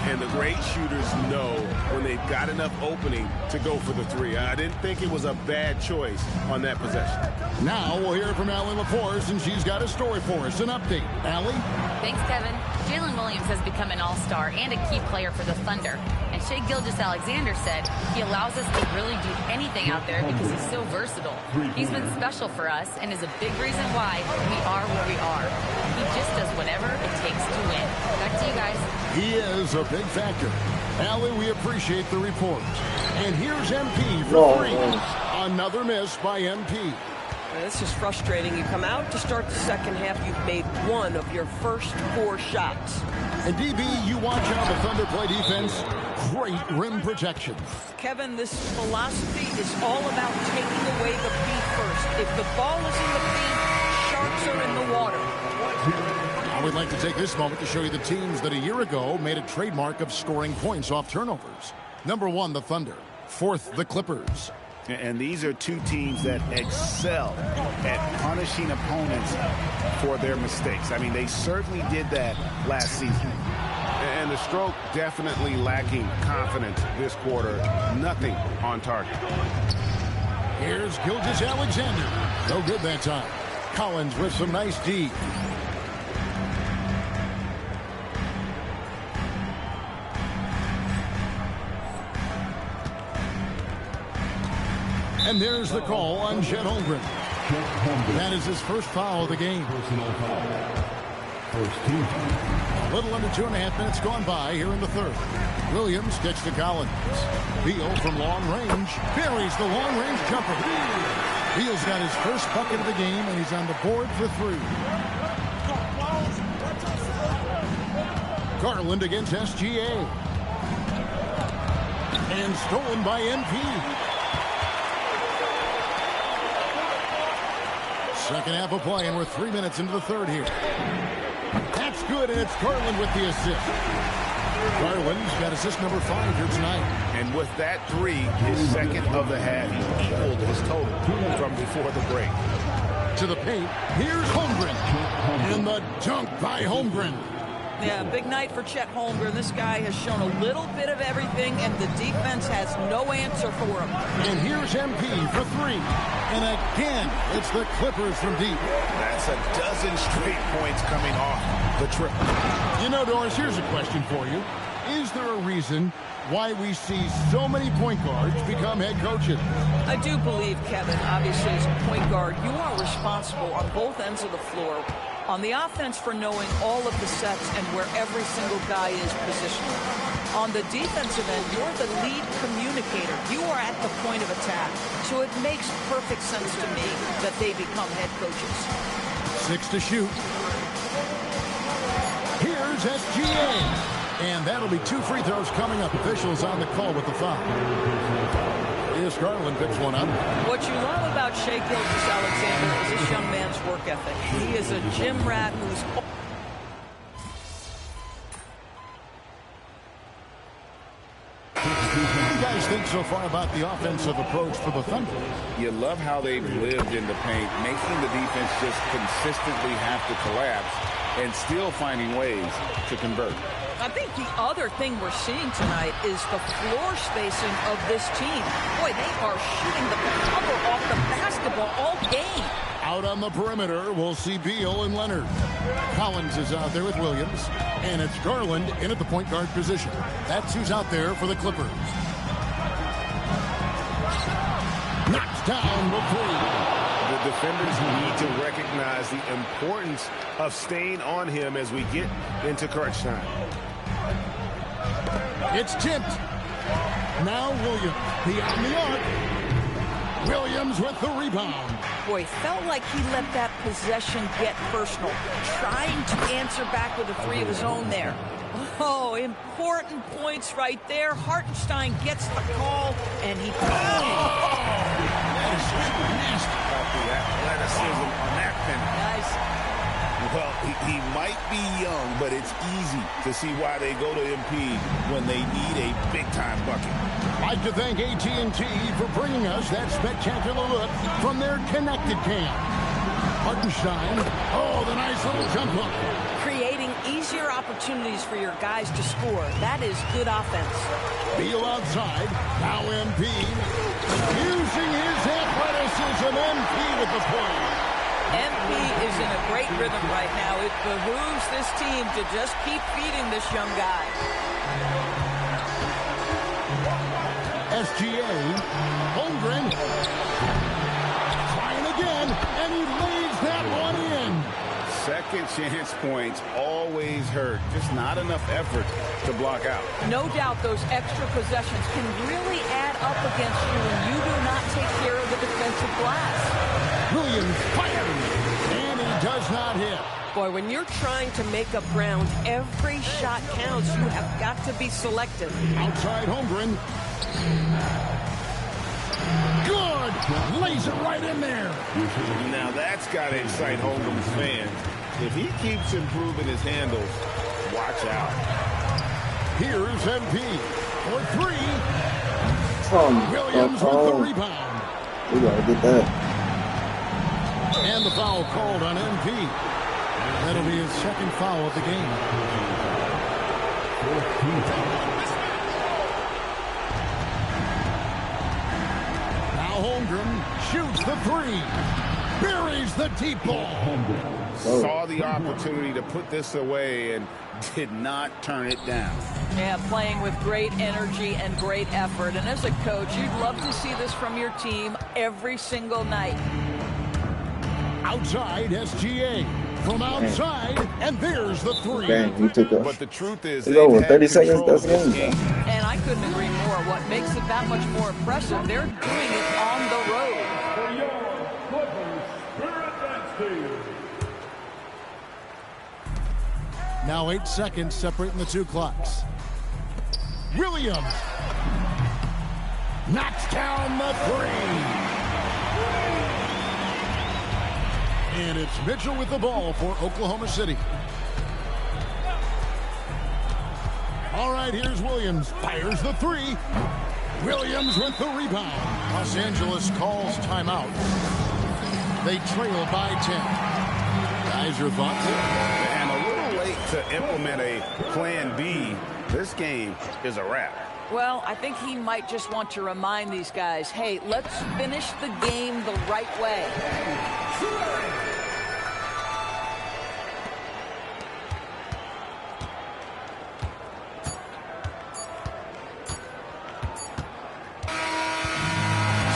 And the great shooters know when they've got enough opening to go for the 3. I didn't think it was a bad choice on that possession. Now we'll hear from Allie LaForce, and she's got a story for us. An update. Allie? Thanks, Kevin. Jalen Williams has become an all-star and a key player for the Thunder. And Shai Gilgeous-Alexander said he allows us to really do anything out there because he's so versatile. He's been special for us and is a big reason why we are where we are. He just does whatever it takes to win. Back to you guys. He is a big factor. Allie, we appreciate the report. And here's MP for three. Another miss by MP. This is frustrating. You come out to start the second half, you've made one of your first 4 shots. And DB, you watch how the Thunder play defense. Great rim protection. Kevin, this philosophy is all about taking away the feed first. If the ball is in the feed, sharks are in the water. I would like to take this moment to show you the teams that a year ago made a trademark of scoring points off turnovers. Number 1, the Thunder. 4th, the Clippers. And these are two teams that excel at punishing opponents for their mistakes. I mean, they certainly did that last season. And the stroke definitely lacking confidence this quarter. Nothing on target. Here's Gilgeous-Alexander. No good that time. Collins with some nice D. And there's the call on Chet Holmgren. That is his first foul of the game. A little under 2.5 minutes gone by here in the third. Williams gets to Collins. Beal from long range buries the long-range jumper. Beal's got his first bucket of the game, and he's on the board for 3. Garland against SGA. And stolen by MP. Second half of play, and we're 3 minutes into the third here. That's good, and it's Garland with the assist. Garland's got assist number 5 here tonight. And with that 3, his second of the half, he equaled his total from before the break. To the paint, here's Holmgren. And the dunk by Holmgren. Yeah, big night for Chet Holmgren. This guy has shown a little bit of everything, and the defense has no answer for him. And here's MP for 3. And again, it's the Clippers from deep. That's a dozen straight points coming off the triple. You know, Doris, here's a question for you. Is there a reason why we see so many point guards become head coaches? I do believe, Kevin, obviously as a point guard, you are responsible on both ends of the floor. On the offense for knowing all of the sets and where every single guy is positioned. On the defensive end, you're the lead communicator. You are at the point of attack. So it makes perfect sense to me that they become head coaches. 6 to shoot. Here's SGA. And that'll be 2 free throws coming up. Officials on the call with the foul. Here's Garland, picks one up. What you love about Shai Gilgeous-Alexander is this young man's work ethic. He is a gym rat who's... What do you guys think so far about the offensive approach for the Thunder? You love how they've lived in the paint, making the defense just consistently have to collapse and still finding ways to convert. I think the other thing we're seeing tonight is the floor spacing of this team. Boy, they are shooting the cover off the basketball all game. Out on the perimeter, we'll see Beal and Leonard. Collins is out there with Williams, and it's Garland in at the point guard position. That's who's out there for the Clippers. Knocks down the 3. The defenders need to recognize the importance of staying on him as we get into crunch time. It's tipped. Now Williams beyond the arc. Williams with the rebound. Boy, felt like he let that possession get personal. Trying to answer back with a 3 of his own there. Oh, important points right there. Hartenstein gets the call, and he... That is nasty. The athleticism on that finish. Nice. Well, he might be young, but it's easy to see why they go to MP when they need a big-time bucket. I'd like to thank AT&T for bringing us that spectacular look from their connected cam. Hartenstein, oh, the nice little jump hook. Creating easier opportunities for your guys to score. That is good offense. Beal outside, now MP. Using his athleticism, MP with the point. MP is in a great rhythm right now. It behooves this team to just keep feeding this young guy. SGA, Holmgren, trying again, and he lays that one in. Second chance points always hurt. Just not enough effort to block out. No doubt those extra possessions can really add up against you when you do not take care of the defensive glass. Williams fires, and he does not hit. Boy, when you're trying to make up ground, every shot counts. You have got to be selective. Outside Holmgren. Good. Lays it right in there. Now that's got to excite Holmgren's fans. If he keeps improving his handles, watch out. Here's MP for three. Williams with the rebound. We gotta get that. And the foul called on MP. That'll be his second foul of the game. Now Holmgren shoots the three. Buries the deep ball. Saw the opportunity to put this away and did not turn it down. Yeah, playing with great energy and great effort. And as a coach, you'd love to see this from your team every single night. Outside SGA. From outside, and there's the three. Bang, he took off. But the truth is, it's over. 30 seconds, that's the game. And I couldn't agree more. What makes it that much more impressive, they're doing it on the road. Now 8 seconds separating the two clocks. Williams knocks down the three. And it's Mitchell with the ball for Oklahoma City. All right, here's Williams. Fires the three. Williams with the rebound. Los Angeles calls timeout. They trail by 10. Guys, your thoughts? And a little late to implement a plan B. This game is a wrap. Well, I think he might just want to remind these guys, hey, let's finish the game the right way.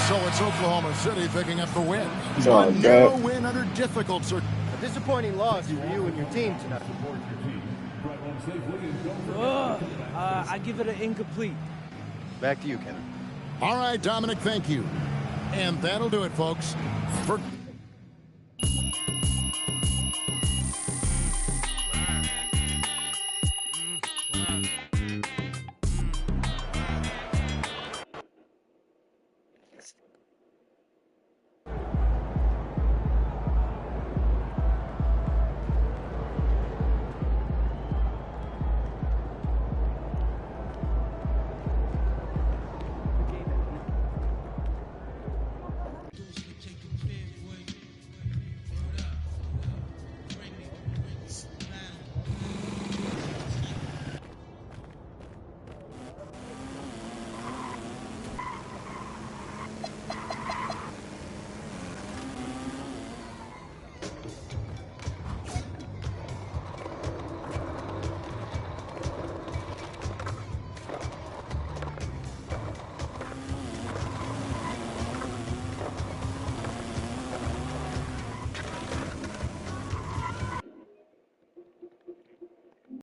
So it's Oklahoma City picking up the win. Oh, One narrow win under difficult circumstances. A disappointing loss for you and your team tonight. I give it an incomplete. Back to you, Kevin. All right, Dominic, thank you. And that'll do it, folks. For